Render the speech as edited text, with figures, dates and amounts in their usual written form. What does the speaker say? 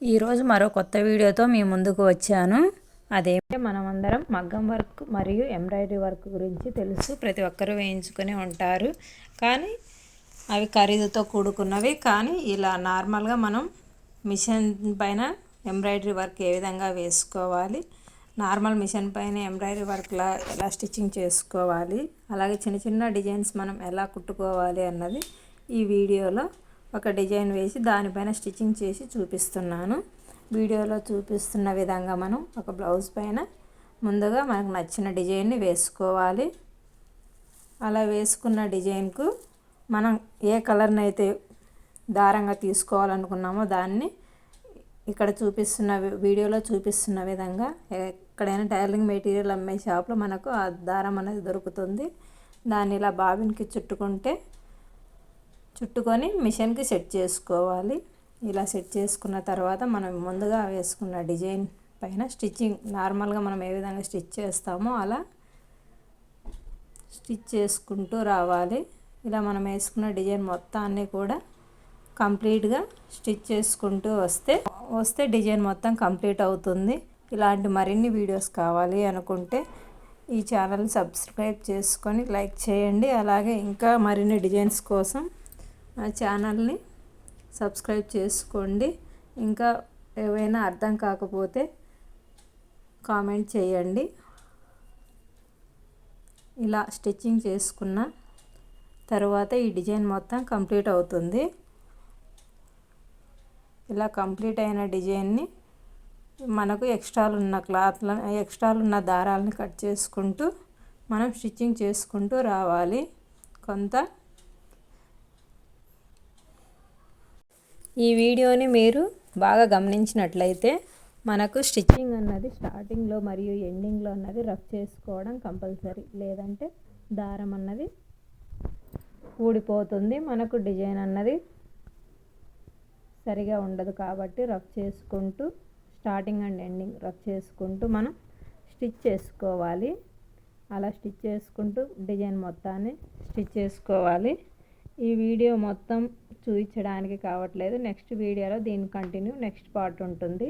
ఈరోజు మరో కొత్త వీడియోతో మీ ముందుకు వచ్చాను. అదేంటే మనమందరం మగ్గం వర్క్ మరియు ఎంబ్రాయిడరీ వర్క్ గురించి తెలుసు, ప్రతి ఒక్కరూ వేయించుకొని ఉంటారు. కానీ అవి ఖరీదుతో కూడుకున్నవి. కానీ ఇలా నార్మల్గా మనం మిషన్ పైన ఎంబ్రాయిడరీ వర్క్ ఏ విధంగా వేసుకోవాలి, నార్మల్ మిషన్ పైన ఎంబ్రాయిడరీ వర్క్లా ఎలా స్టిచ్చింగ్ చేసుకోవాలి, అలాగే చిన్న చిన్న డిజైన్స్ మనం ఎలా కుట్టుకోవాలి అన్నది ఈ వీడియోలో ఒక డిజైన్ వేసి దానిపైన స్టిచ్చింగ్ చేసి చూపిస్తున్నాను. వీడియోలో చూపిస్తున్న విధంగా మనం ఒక బ్లౌజ్ పైన ముందుగా మనకు నచ్చిన డిజైన్ని వేసుకోవాలి. అలా వేసుకున్న డిజైన్కు మనం ఏ కలర్ని అయితే దారంగా తీసుకోవాలనుకున్నామో దాన్ని ఇక్కడ చూపిస్తున్న వీడియోలో చూపిస్తున్న విధంగా ఎక్కడైనా టైలరింగ్ మెటీరియల్ అమ్మే షాప్లో మనకు ఆ దారం అనేది దొరుకుతుంది. దాన్ని ఇలా బాబిన్కి చుట్టుకొని మిషన్కి సెట్ చేసుకోవాలి. ఇలా సెట్ చేసుకున్న తర్వాత మనం ముందుగా వేసుకున్న డిజైన్ పైన స్టిచ్చింగ్ నార్మల్గా మనం ఏ విధంగా స్టిచ్ చేస్తామో అలా స్టిచ్ చేసుకుంటూ రావాలి. ఇలా మనం వేసుకున్న డిజైన్ మొత్తాన్ని కూడా కంప్లీట్గా స్టిచ్ చేసుకుంటూ వస్తే డిజైన్ మొత్తం కంప్లీట్ అవుతుంది. ఇలాంటి మరిన్ని వీడియోస్ కావాలి అనుకుంటే ఈ ఛానల్ సబ్స్క్రైబ్ చేసుకొని లైక్ చేయండి. అలాగే ఇంకా మరిన్ని డిజైన్స్ కోసం నా ఛానల్ని సబ్స్క్రైబ్ చేసుకోండి. ఇంకా ఏవైనా అర్థం కాకపోతే కామెంట్ చేయండి. ఇలా స్టిచ్చింగ్ చేసుకున్న తర్వాత ఈ డిజైన్ మొత్తం కంప్లీట్ అవుతుంది. ఇలా కంప్లీట్ అయిన డిజైన్ని మనకు ఎక్స్ట్రాలు ఉన్న దారాలను కట్ చేసుకుంటూ మనం స్టిచ్చింగ్ చేసుకుంటూ రావాలి. ఈ వీడియోని మీరు బాగా గమనించినట్లయితే మనకు స్టిచ్చింగ్ అన్నది స్టార్టింగ్లో మరియు ఎండింగ్లో అన్నది రఫ్ చేసుకోవడం కంపల్సరీ, లేదంటే దారం అన్నది ఊడిపోతుంది, మనకు డిజైన్ అన్నది సరిగా ఉండదు. కాబట్టి రఫ్ చేసుకుంటూ స్టార్టింగ్ అండ్ ఎండింగ్ రఫ్ చేసుకుంటూ మనం స్టిచ్ చేసుకోవాలి. అలా స్టిచ్ చేసుకుంటూ డిజైన్ మొత్తాన్ని స్టిచ్ చేసుకోవాలి. ఈ వీడియో మొత్తం చూపించడానికి కావట్లేదు, నెక్స్ట్ వీడియోలో దీని కంటిన్యూ నెక్స్ట్ పార్ట్ ఉంటుంది.